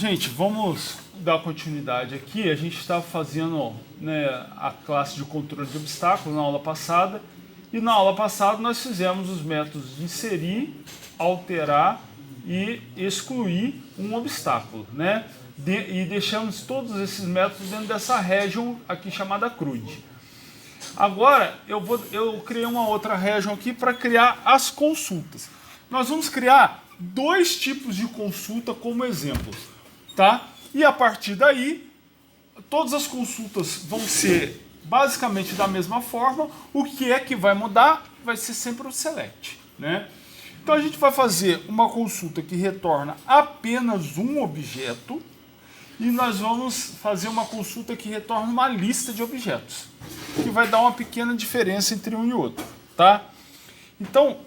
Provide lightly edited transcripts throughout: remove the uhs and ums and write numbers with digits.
Gente, vamos dar continuidade aqui. A gente estava fazendo, né, a classe de controle de obstáculos na aula passada. E na aula passada nós fizemos os métodos de inserir, alterar e excluir um obstáculo, né? E deixamos todos esses métodos dentro dessa região aqui chamada CRUD. Agora eu criei uma outra região aqui para criar as consultas. Nós vamos criar dois tipos de consulta como exemplos, tá? E a partir daí, todas as consultas vão ser basicamente da mesma forma. O que é que vai mudar? Vai ser sempre o select, né? Então a gente vai fazer uma consulta que retorna apenas um objeto e nós vamos fazer uma consulta que retorna uma lista de objetos, que vai dar uma pequena diferença entre um e outro, tá? Então,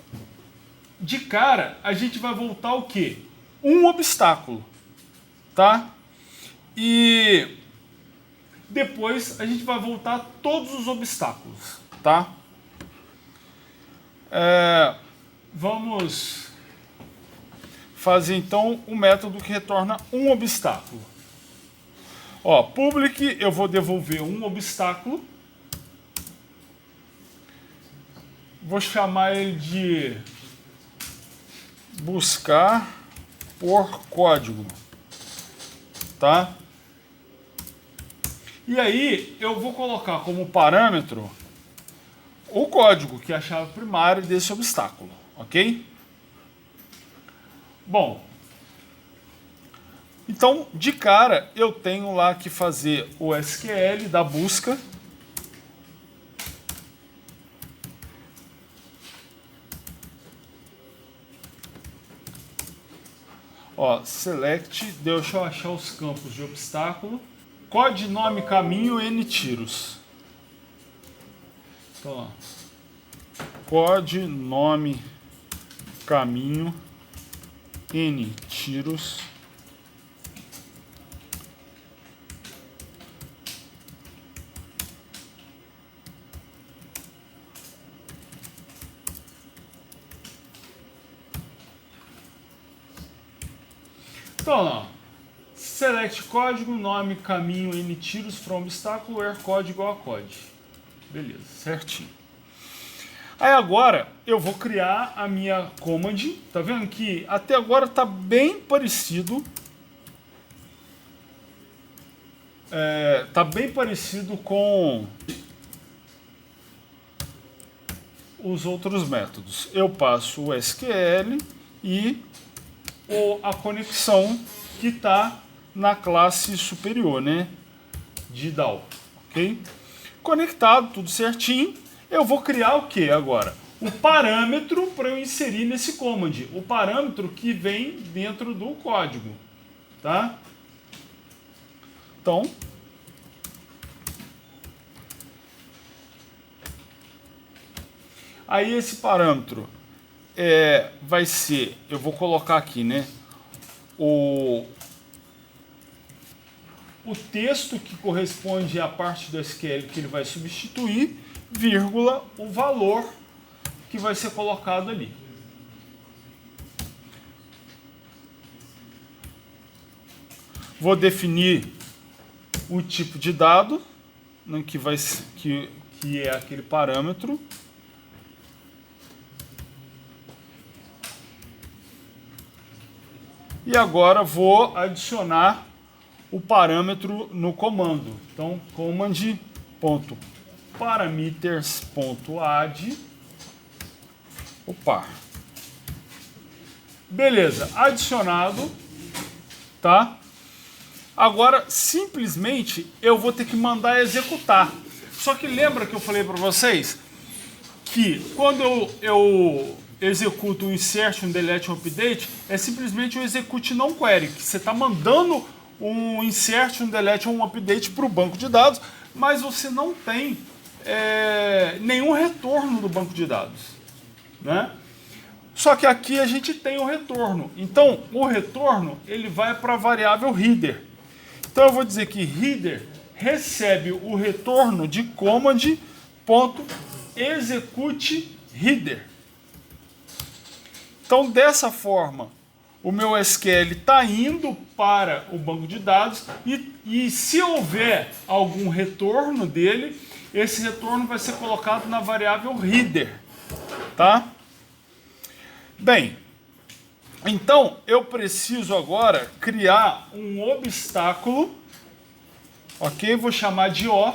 de cara, a gente vai voltar o quê? Um obstáculo, tá? E depois a gente vai voltar todos os obstáculos, tá? Vamos fazer então o método que retorna um obstáculo. Ó, public, eu vou devolver um obstáculo. Vou chamar ele de buscar por código, tá? E aí eu vou colocar como parâmetro o código, que é a chave primária desse obstáculo, ok? Bom, então de cara eu tenho lá que fazer o SQL da busca. Ó, select, deixa eu achar os campos de obstáculo. Codinome caminho N tiros. Então, ó, codinome caminho N tiros. Então, ó, select código, nome, caminho, N tiros, from obstáculo, where code igual a code. Beleza, certinho. Aí agora eu vou criar a minha command. Tá vendo que até agora tá bem parecido. Tá bem parecido com os outros métodos. Eu passo o SQL e a conexão que está na classe superior, né, de DAO, ok? Conectado, tudo certinho, eu vou criar o que agora? O parâmetro para eu inserir nesse command, o parâmetro que vem dentro do código, tá? Então, aí esse parâmetro vai ser, eu vou colocar aqui, né, o texto que corresponde à parte do SQL que ele vai substituir, vírgula, o valor que vai ser colocado ali. Vou definir o tipo de dado, né, que é aquele parâmetro. E agora vou adicionar o parâmetro no comando. Então, command.parameters.add. Opa. Beleza, adicionado, tá? Agora, simplesmente, eu vou ter que mandar executar. Só que lembra que eu falei para vocês que quando eu executo o insert, um delete, um update, é simplesmente um execute não query, que você está mandando um insert, um delete ou um update para o banco de dados, mas você não tem nenhum retorno do banco de dados, né? Só que aqui a gente tem o retorno. Então, o retorno ele vai para a variável header. Então, eu vou dizer que header recebe o retorno de command.execute header. Então, dessa forma, o meu SQL está indo para o banco de dados e se houver algum retorno dele, esse retorno vai ser colocado na variável header, tá? Bem, então eu preciso agora criar um obstáculo, ok? Vou chamar de O,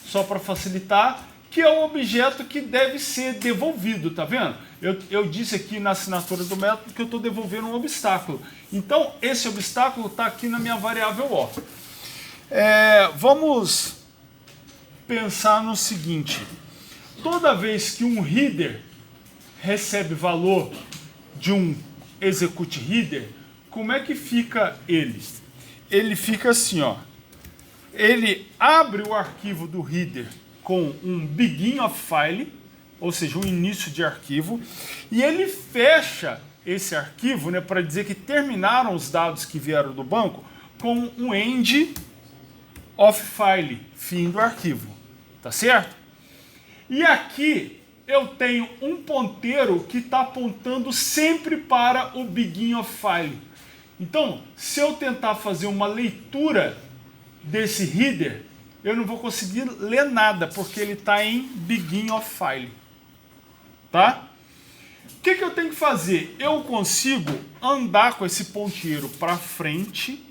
só para facilitar, que é o objeto que deve ser devolvido, tá vendo? Eu disse aqui na assinatura do método que eu estou devolvendo um obstáculo. Então, esse obstáculo está aqui na minha variável O. Vamos pensar no seguinte. Toda vez que um header recebe valor de um execute header, como é que fica ele? Ele fica assim, ó. Ele abre o arquivo do header com um begin of file, ou seja, um início de arquivo, e ele fecha esse arquivo, né, para dizer que terminaram os dados que vieram do banco, com um end of file, fim do arquivo, tá certo? E aqui eu tenho um ponteiro que está apontando sempre para o begin of file. Então, se eu tentar fazer uma leitura desse header, eu não vou conseguir ler nada, porque ele está em begin of file. Tá? O que eu tenho que fazer? Eu consigo andar com esse ponteiro para frente,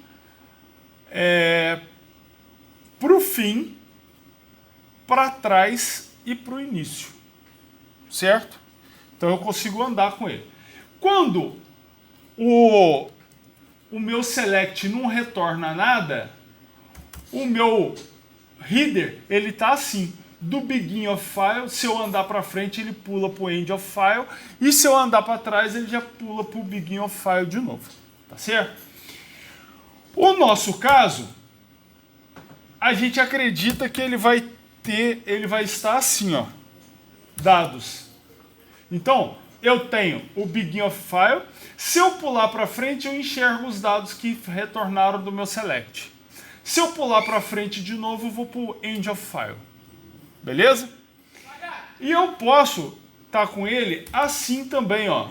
para o fim, para trás e para o início. Certo? Então eu consigo andar com ele. Quando o meu select não retorna nada, o meu header, ele está assim, do begin of file, se eu andar para frente ele pula para o end of file, e se eu andar para trás ele já pula para o begin of file de novo, tá certo? O nosso caso, a gente acredita que ele vai estar assim, ó, dados. Então, eu tenho o begin of file, se eu pular para frente eu enxergo os dados que retornaram do meu select. Se eu pular para frente de novo, eu vou para o end of file. Beleza? E eu posso estar com ele assim também, ó.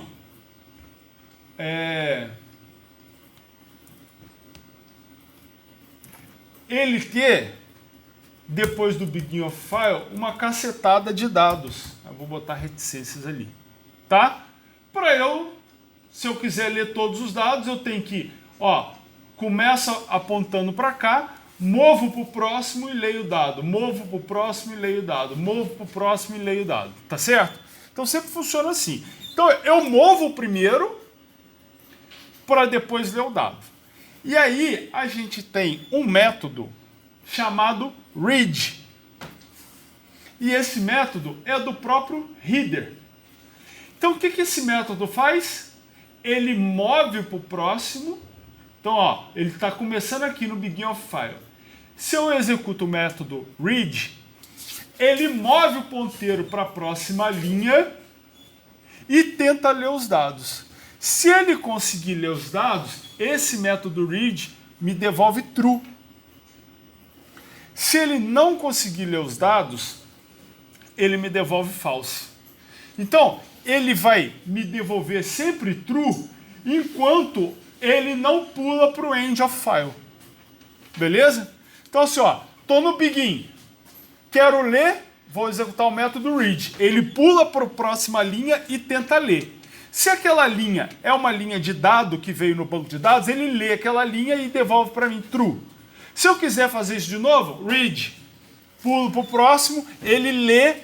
Ele ter, depois do begin of file, uma cacetada de dados. Eu vou botar reticências ali. Tá? Para se eu quiser ler todos os dados, eu tenho que, ó, começa apontando para cá, movo para o próximo e leio o dado. Movo para o próximo e leio o dado. Movo para o próximo e leio o dado. Tá certo? Então sempre funciona assim. Então eu movo o primeiro para depois ler o dado. E aí a gente tem um método chamado read. E esse método é do próprio header. Então o que esse método faz? Ele move para o próximo. Então, ó, ele está começando aqui no begin of file. Se eu executo o método read, ele move o ponteiro para a próxima linha e tenta ler os dados. Se ele conseguir ler os dados, esse método read me devolve true. Se ele não conseguir ler os dados, ele me devolve false. Então, ele vai me devolver sempre true enquanto ele não pula para o end of file. Beleza? Então assim, ó, tô no begin, quero ler, vou executar o método read. Ele pula para a próxima linha e tenta ler. Se aquela linha é uma linha de dado que veio no banco de dados, ele lê aquela linha e devolve para mim true. Se eu quiser fazer isso de novo, read, pulo para o próximo, ele lê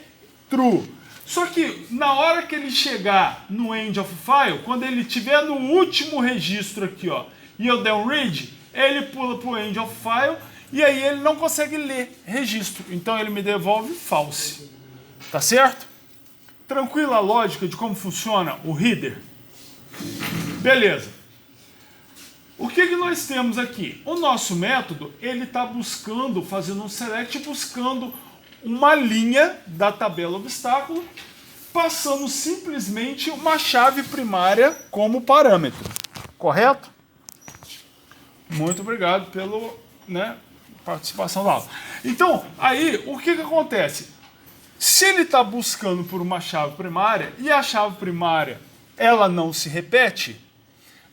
true. Só que na hora que ele chegar no end of file, quando ele estiver no último registro aqui, ó, e eu der um read, ele pula para o end of file e aí ele não consegue ler registro. Então ele me devolve false. Tá certo? Tranquila a lógica de como funciona o header? Beleza. O que nós temos aqui? O nosso método, ele está buscando, fazendo um select, buscando uma linha da tabela obstáculo, passando simplesmente uma chave primária como parâmetro. Correto? Muito obrigado pela participação da aula. Então, aí, o que acontece? Se ele está buscando por uma chave primária e a chave primária ela não se repete,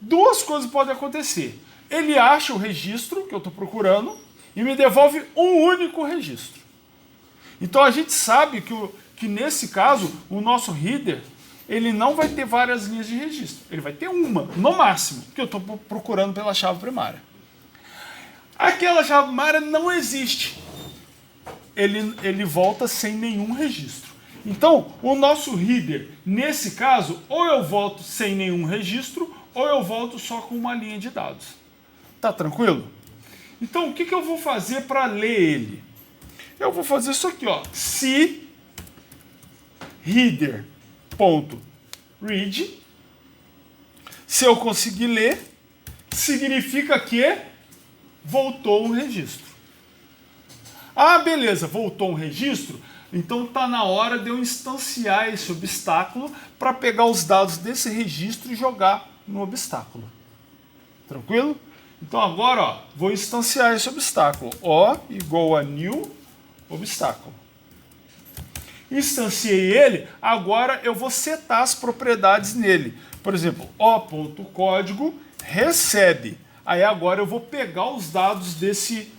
Duas coisas podem acontecer. Ele acha o registro que eu estou procurando e me devolve um único registro. Então a gente sabe que nesse caso, o nosso header, ele não vai ter várias linhas de registro. Ele vai ter uma, no máximo, que eu estou procurando pela chave primária. Aquela chave primária não existe. Ele volta sem nenhum registro. Então, o nosso header, nesse caso, ou eu volto sem nenhum registro, ou eu volto só com uma linha de dados. Tá tranquilo? Então, o que eu vou fazer para ler ele? Eu vou fazer isso aqui, ó. Se header.read, se eu conseguir ler, significa que voltou um registro. Ah, beleza, voltou um registro? Então está na hora de eu instanciar esse obstáculo para pegar os dados desse registro e jogar no obstáculo. Tranquilo? Então agora, ó, vou instanciar esse obstáculo. O igual a new obstáculo. Instanciei ele, agora eu vou setar as propriedades nele. Por exemplo, o.código recebe. Aí agora eu vou pegar os dados desse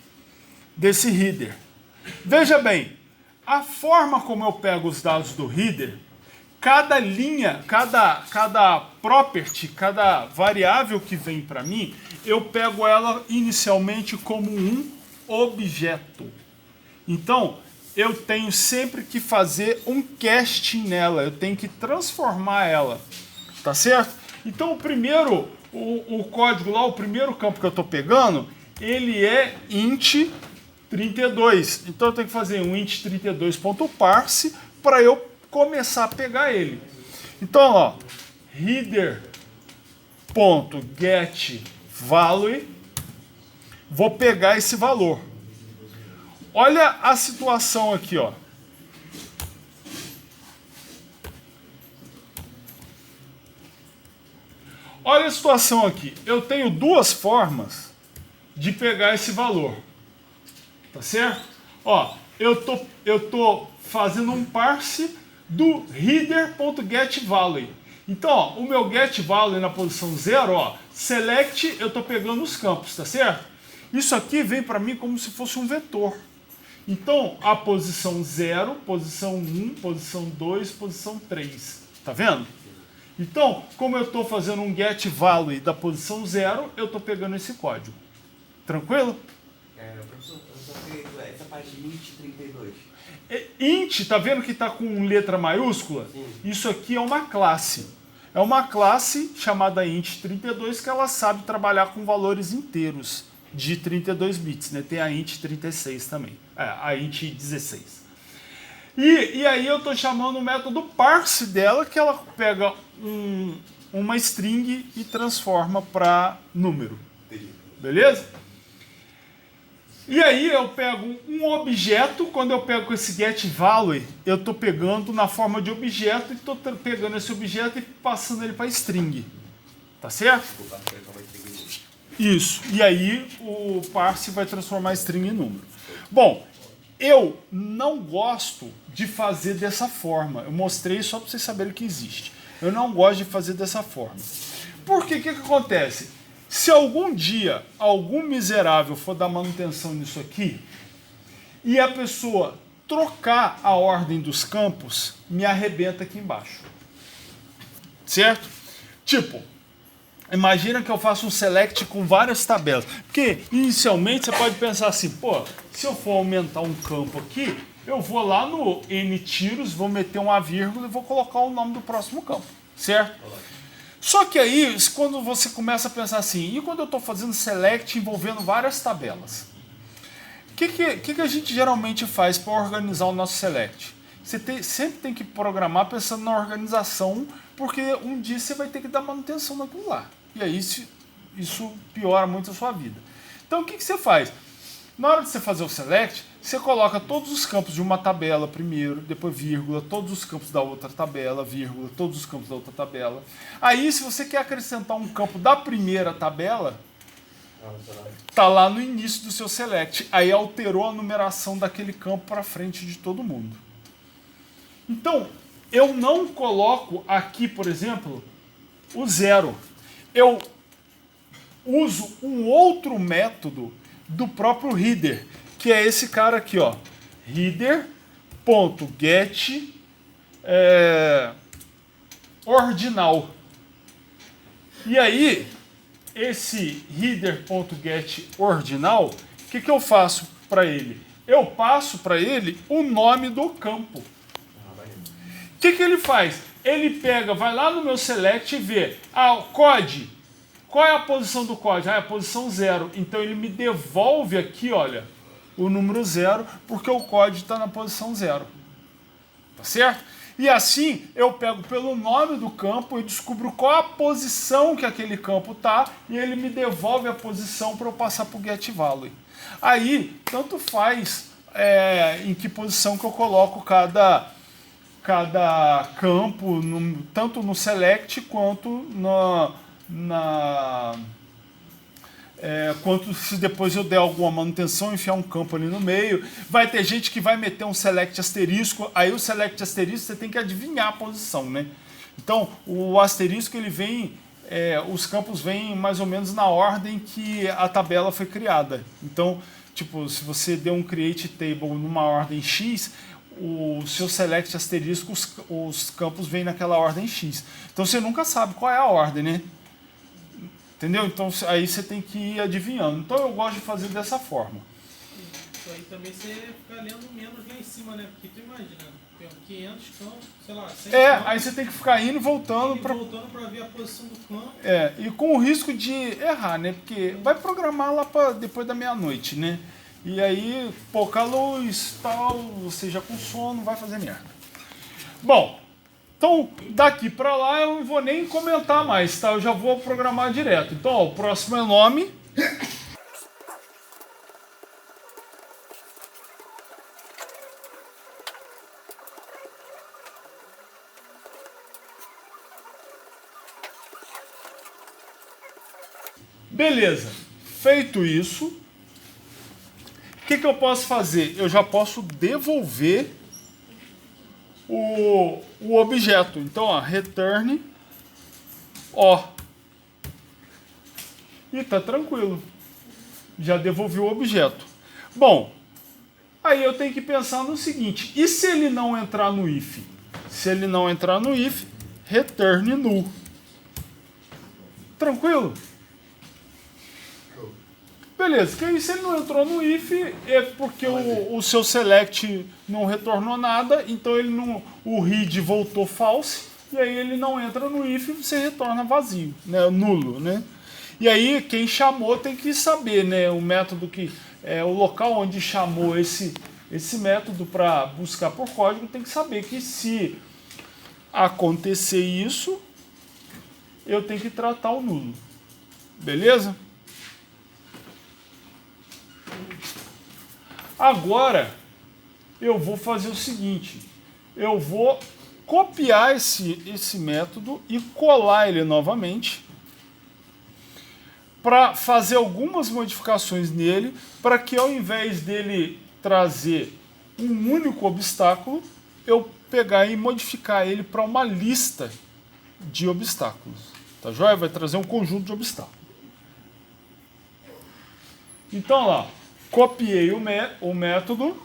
header. Veja bem, a forma como eu pego os dados do header, cada linha, cada property, cada variável que vem para mim, eu pego ela inicialmente como um objeto. Então, eu tenho sempre que fazer um casting nela, eu tenho que transformar ela, tá certo? Então, o primeiro, o código lá, o primeiro campo que eu estou pegando, ele é int 32. Então eu tenho que fazer um int32.parse para eu começar a pegar ele. Então, ó, header.getValue, vou pegar esse valor. Olha a situação aqui, ó. Olha a situação aqui. Eu tenho duas formas de pegar esse valor. Tá certo? Ó, eu tô fazendo um parse do header.getValue. Então, ó, o meu getValue na posição 0, ó, select, eu tô pegando os campos, tá certo? Isso aqui vem para mim como se fosse um vetor. Então, a posição 0, posição 1, posição 2, posição 3. Tá vendo? Então, como eu estou fazendo um getValue da posição 0, eu estou pegando esse código. Tranquilo? Professor, eu só sei essa parte de int 32. Int, tá vendo que está com letra maiúscula? Sim. Isso aqui é uma classe. É uma classe chamada int 32 que ela sabe trabalhar com valores inteiros de 32 bits, né? Tem a int 36 também, a int 16. E aí eu estou chamando o método parse dela, que ela pega uma string e transforma para número. Beleza? E aí eu pego um objeto, quando eu pego esse getValue, eu estou pegando na forma de objeto e estou pegando esse objeto e passando ele para string. Tá certo? Isso. E aí o parse vai transformar a string em número. Bom, eu não gosto de fazer dessa forma. Eu mostrei só para vocês saberem que existe. Eu não gosto de fazer dessa forma. Porque o que acontece? Se algum dia algum miserável for dar manutenção nisso aqui e a pessoa trocar a ordem dos campos, me arrebenta aqui embaixo. Certo? Tipo, imagina que eu faço um select com várias tabelas. Porque inicialmente você pode pensar assim, pô, se eu for aumentar um campo aqui, eu vou lá no n tiros, vou meter uma vírgula e vou colocar o nome do próximo campo. Certo? Só que aí, quando você começa a pensar assim, e quando eu estou fazendo select envolvendo várias tabelas? O que a gente geralmente faz para organizar o nosso select? Você sempre tem que programar pensando na organização, porque um dia você vai ter que dar manutenção naquilo lá. E aí isso piora muito a sua vida. Então o que você faz? Na hora de você fazer o select, você coloca todos os campos de uma tabela primeiro, depois vírgula, todos os campos da outra tabela, vírgula, todos os campos da outra tabela. Aí, se você quer acrescentar um campo da primeira tabela, tá lá no início do seu select. Aí alterou a numeração daquele campo para frente de todo mundo. Então, eu não coloco aqui, por exemplo, o 0. Eu uso um outro método do próprio header, que é esse cara aqui, ó, header.get ordinal. E aí, esse header.get ordinal, o que eu faço para ele? Eu passo para ele o nome do campo. O que ele faz? Ele pega, vai lá no meu select e vê, o COD, qual é a posição do COD? É a posição 0. Então ele me devolve aqui, olha, o número 0, porque o COD está na posição 0. Tá certo? E assim eu pego pelo nome do campo e descubro qual a posição que aquele campo está e ele me devolve a posição para eu passar para o getValue. Aí, tanto faz em que posição que eu coloco cada campo, tanto no select quanto quanto se depois eu der alguma manutenção, enfiar um campo ali no meio. Vai ter gente que vai meter um select asterisco, aí o select asterisco você tem que adivinhar a posição, né? Então, o asterisco, ele vem, os campos vêm mais ou menos na ordem que a tabela foi criada. Então, tipo, se você der um create table numa ordem X, o seu select asterisco, os campos vêm naquela ordem X. Então, você nunca sabe qual é a ordem, né? Entendeu? Então aí você tem que ir adivinhando. Então eu gosto de fazer dessa forma. Isso aí também você fica lendo menos lá em cima, né? Porque tu imagina, tem 500 campos, sei lá, 100 campos. Aí você tem que ficar indo e voltando. Voltando para ver a posição do campo. E com o risco de errar, né? Porque vai programar lá para depois da meia-noite, né? E aí, pouca luz, tal, você já com sono, vai fazer merda. Bom, então, daqui para lá eu não vou nem comentar mais, tá? Eu já vou programar direto. Então, ó, o próximo é nome. Beleza. Feito isso, o que eu posso fazer? Eu já posso devolver o objeto. Então, ó, return ó. E tá tranquilo. Já devolvi o objeto. Bom, aí eu tenho que pensar no seguinte: e se ele não entrar no if? Se ele não entrar no if, return null. Tranquilo? Beleza, que aí se ele não entrou no if, é porque o seu select não retornou nada, então ele não, o read voltou false, e aí ele não entra no if e você retorna vazio, né, nulo, né? E aí quem chamou tem que saber, né, o método que o local onde chamou esse método para buscar por código tem que saber que se acontecer isso, eu tenho que tratar o nulo. Beleza? Agora, eu vou fazer o seguinte, eu vou copiar esse método e colar ele novamente para fazer algumas modificações nele, para que ao invés dele trazer um único obstáculo, eu pegar e modificar ele para uma lista de obstáculos. Tá joia? Vai trazer um conjunto de obstáculos. Então lá, copiei o método,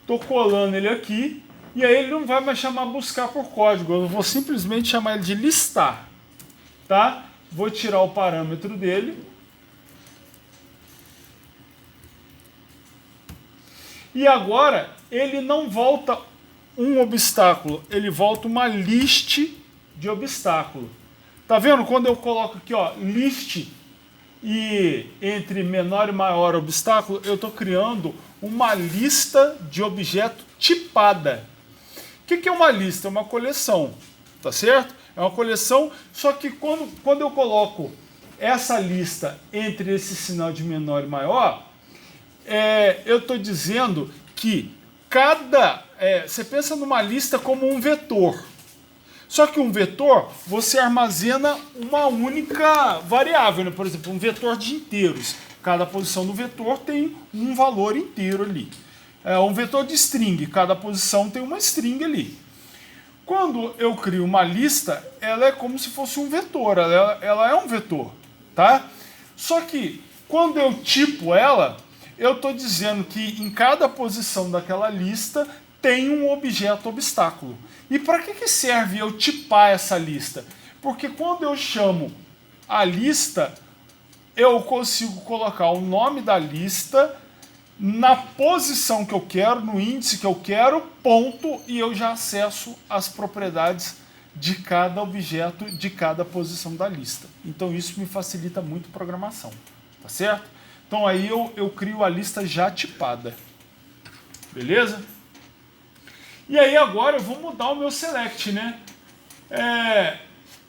estou colando ele aqui, e aí ele não vai mais chamar buscar por código, eu vou simplesmente chamar ele de listar, tá? Vou tirar o parâmetro dele. E agora ele não volta um obstáculo, ele volta uma list de obstáculo. Tá vendo? Quando eu coloco aqui, ó, list e entre menor e maior obstáculo, eu estou criando uma lista de objeto tipada. O que é uma lista? É uma coleção, tá certo? É uma coleção, só que quando eu coloco essa lista entre esse sinal de menor e maior, eu estou dizendo que você pensa numa lista como um vetor. Só que um vetor, você armazena uma única variável, né? Por exemplo, um vetor de inteiros. Cada posição do vetor tem um valor inteiro ali. Um vetor de string, cada posição tem uma string ali. Quando eu crio uma lista, ela é como se fosse um vetor, ela é um vetor. tá? Só que quando eu tipo ela, eu estou dizendo que em cada posição daquela lista tem um objeto obstáculo. E para que serve eu tipar essa lista? Porque quando eu chamo a lista, eu consigo colocar o nome da lista na posição que eu quero, no índice que eu quero, ponto, e eu já acesso as propriedades de cada objeto, de cada posição da lista. Então isso me facilita muito a programação, tá certo? Então aí eu crio a lista já tipada, beleza? E aí agora eu vou mudar o meu select, né?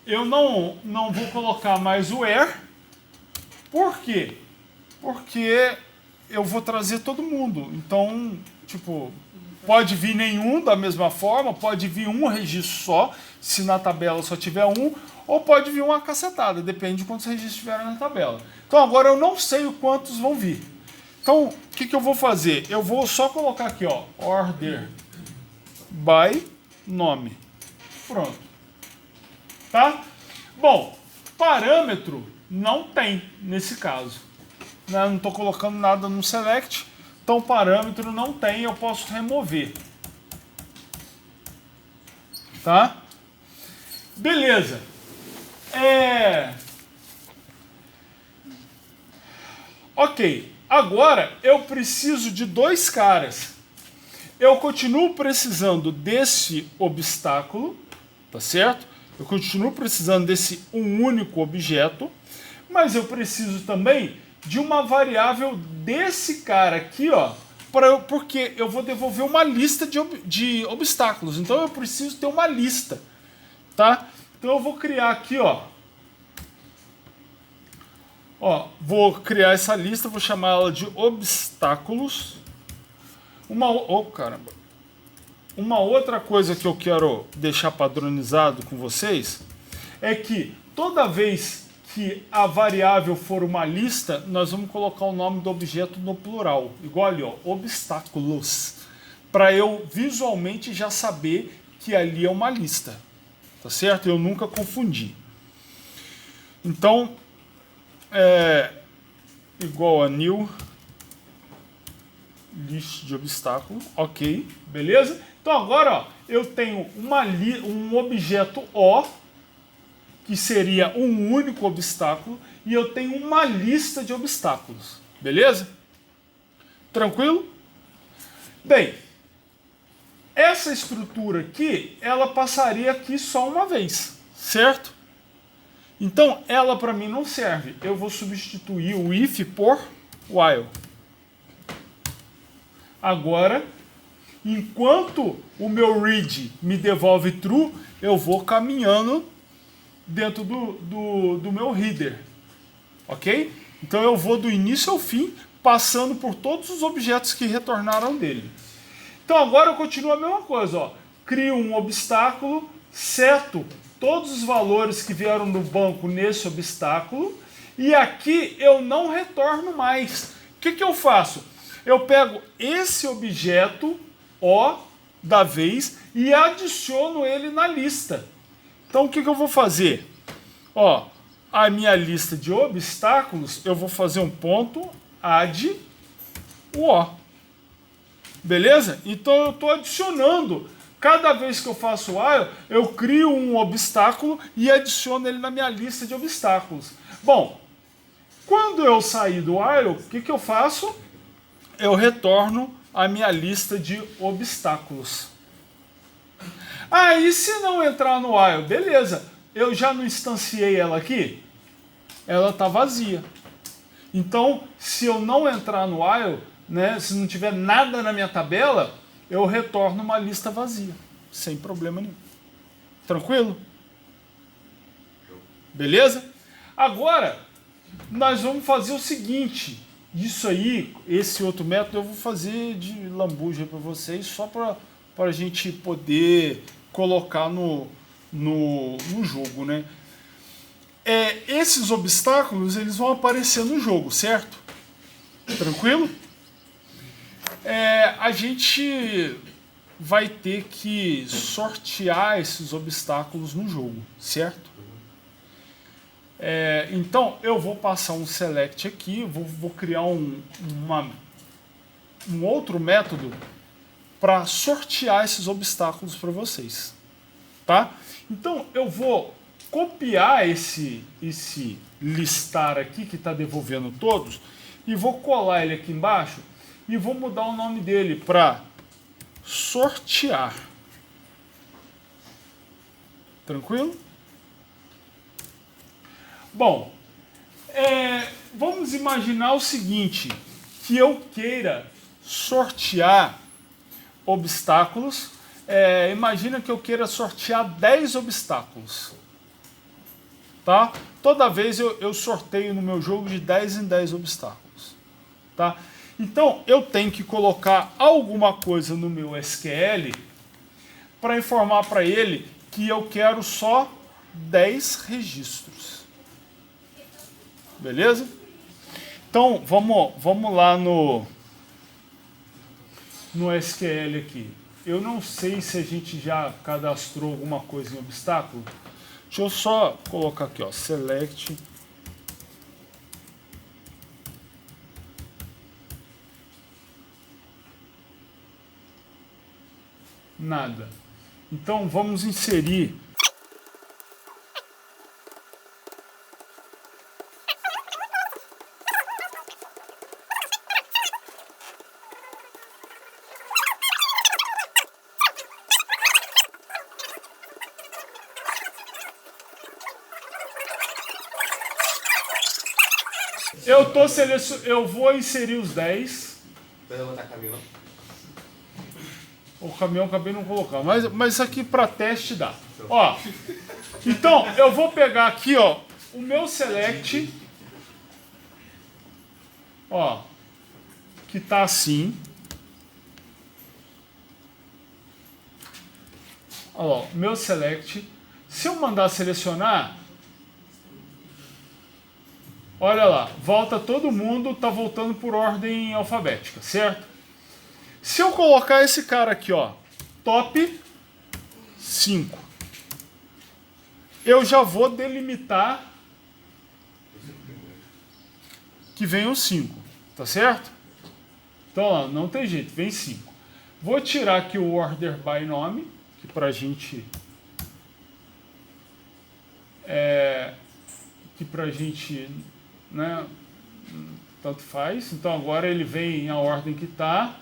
Eu não vou colocar mais o where. Por quê? Porque eu vou trazer todo mundo. Então, tipo, pode vir nenhum da mesma forma, pode vir um registro só, se na tabela só tiver um, ou pode vir uma cacetada, depende de quantos registros tiverem na tabela. Então agora eu não sei o quantos vão vir. Então, o que eu vou fazer? Eu vou só colocar aqui, ó, order by nome. Pronto. Tá? Bom, parâmetro não tem nesse caso. Né? Não estou colocando nada no select, então parâmetro não tem, eu posso remover. Tá? Beleza. Ok, agora eu preciso de dois caras. Eu continuo precisando desse obstáculo, tá certo? Eu continuo precisando desse um único objeto, mas eu preciso também de uma variável desse cara aqui, ó, porque eu vou devolver uma lista de obstáculos. Então eu preciso ter uma lista, tá? Então eu vou criar aqui, ó, vou criar essa lista, vou chamar ela de obstáculos. Uma outra coisa que eu quero deixar padronizado com vocês é que toda vez que a variável for uma lista, nós vamos colocar o nome do objeto no plural. Igual ali, ó, obstáculos. Para eu visualmente já saber que ali é uma lista. Tá certo? Eu nunca confundi. Então, igual a new list de obstáculo. Ok, beleza? Então agora, ó, eu tenho um objeto O, que seria um único obstáculo, e eu tenho uma lista de obstáculos. Beleza? Tranquilo? Bem, essa estrutura aqui, ela passaria aqui só uma vez, certo? Então, ela para mim não serve. Eu vou substituir o if por while. Agora, enquanto o meu read me devolve true, eu vou caminhando dentro do meu header, ok? Então eu vou do início ao fim, passando por todos os objetos que retornaram dele. Então agora eu continuo a mesma coisa, ó. Crio um obstáculo, seto todos os valores que vieram do banco nesse obstáculo, e aqui eu não retorno mais. O que eu faço? Eu pego esse objeto, O, da vez, e adiciono ele na lista. Então o que eu vou fazer? Ó, a minha lista de obstáculos, eu vou fazer um ponto, add o O. Beleza? Então eu estou adicionando. Cada vez que eu faço while, eu crio um obstáculo e adiciono ele na minha lista de obstáculos. Bom, quando eu sair do while, o que eu faço? Eu retorno a minha lista de obstáculos. Aí se não entrar no while, beleza. Eu já não instanciei ela aqui? Ela está vazia. Então, se eu não entrar no while, né, se não tiver nada na minha tabela, eu retorno uma lista vazia, sem problema nenhum. Tranquilo? Beleza? Agora, nós vamos fazer o seguinte. Isso aí, esse outro método, eu vou fazer de lambuja para vocês, só para a gente poder colocar no jogo, né? Esses obstáculos, eles vão aparecer no jogo, certo? Tranquilo? A gente vai ter que sortear esses obstáculos no jogo, certo? Então, eu vou passar um select aqui, vou criar um outro método para sortear esses obstáculos para vocês. Tá? Então, eu vou copiar esse listar aqui, que está devolvendo todos, e vou colar ele aqui embaixo e vou mudar o nome dele para sortear. Tranquilo? Bom, vamos imaginar o seguinte, que eu queira sortear obstáculos. Imagina que eu queira sortear 10 obstáculos. Tá? Toda vez eu sorteio no meu jogo de 10 em 10 obstáculos. Tá? Então, eu tenho que colocar alguma coisa no meu SQL para informar para ele que eu quero só 10 registros. Beleza? Então, vamos lá no SQL aqui. Eu não sei se a gente já cadastrou alguma coisa em obstáculo. Deixa eu só colocar aqui, ó, select. Nada. Então vamos inserir. Eu vou inserir os 10. Eu vou botar caminhão. O caminhão acabei não colocando, mas isso aqui para teste dá. Ó, então eu vou pegar aqui, ó, o meu select, ó, que tá assim. Ó, meu select. Se eu mandar selecionar, olha lá, volta todo mundo, tá voltando por ordem alfabética, certo? Se eu colocar esse cara aqui, ó, top 5, eu já vou delimitar que vem o 5, tá certo? Então, ó, não tem jeito, vem 5. Vou tirar aqui o order by nome, que pra gente né, tanto faz. Então agora ele vem a ordem que tá.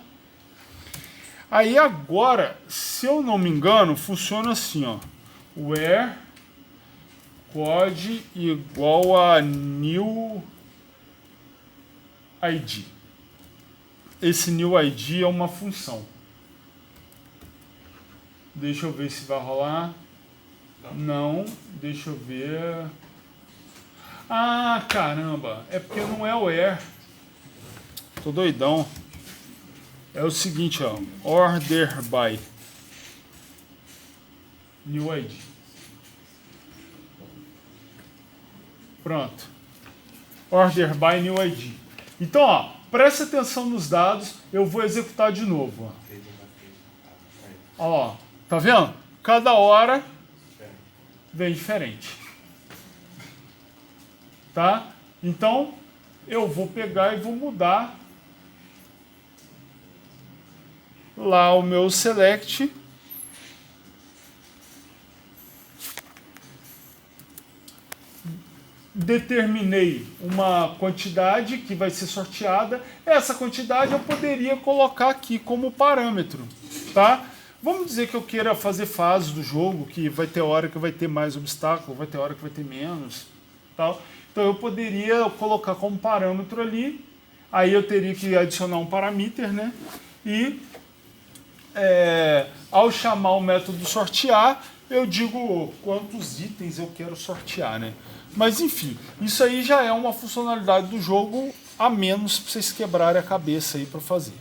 Aí agora, se eu não me engano, funciona assim, ó. Where code igual a new ID. Esse new ID é uma função. Deixa eu ver se vai rolar. Não, deixa eu ver. Ah, caramba, é porque não é where. Tô doidão. É o seguinte, ó, order by new ID. Pronto. Order by new ID. Então, ó, presta atenção nos dados, eu vou executar de novo, ó. Ó, tá vendo? Cada hora vem diferente. Tá? Então, eu vou pegar e vou mudar lá o meu select. Determinei uma quantidade que vai ser sorteada. Essa quantidade eu poderia colocar aqui como parâmetro, tá? Vamos dizer que eu queira fazer fases do jogo, que vai ter hora que vai ter mais obstáculo, vai ter hora que vai ter menos, tal. Então eu poderia colocar como parâmetro ali. Aí eu teria que adicionar um parameter, né? E ao chamar o método sortear, eu digo quantos itens eu quero sortear, né? Mas enfim, isso aí já é uma funcionalidade do jogo a menos para vocês quebrarem a cabeça aí para fazer.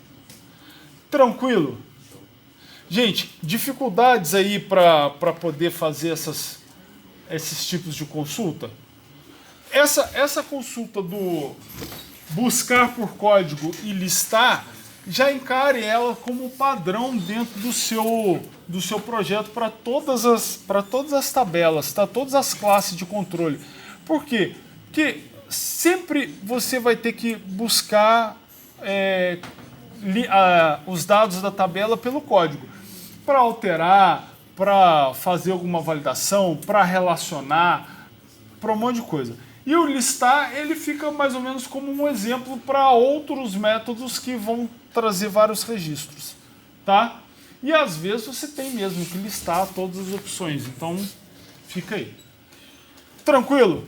Tranquilo? Gente, dificuldades aí para poder fazer esses tipos de consulta? Essa consulta do buscar por código e listar, já encare ela como padrão dentro do seu projeto para todas as tabelas, tá? Todas as classes de controle. Por quê? Porque sempre você vai ter que buscar os dados da tabela pelo código. Para alterar, para fazer alguma validação, para relacionar, para um monte de coisa. E o listar, ele fica mais ou menos como um exemplo para outros métodos que vão trazer vários registros, tá? E às vezes você tem mesmo que listar todas as opções, então fica aí. Tranquilo?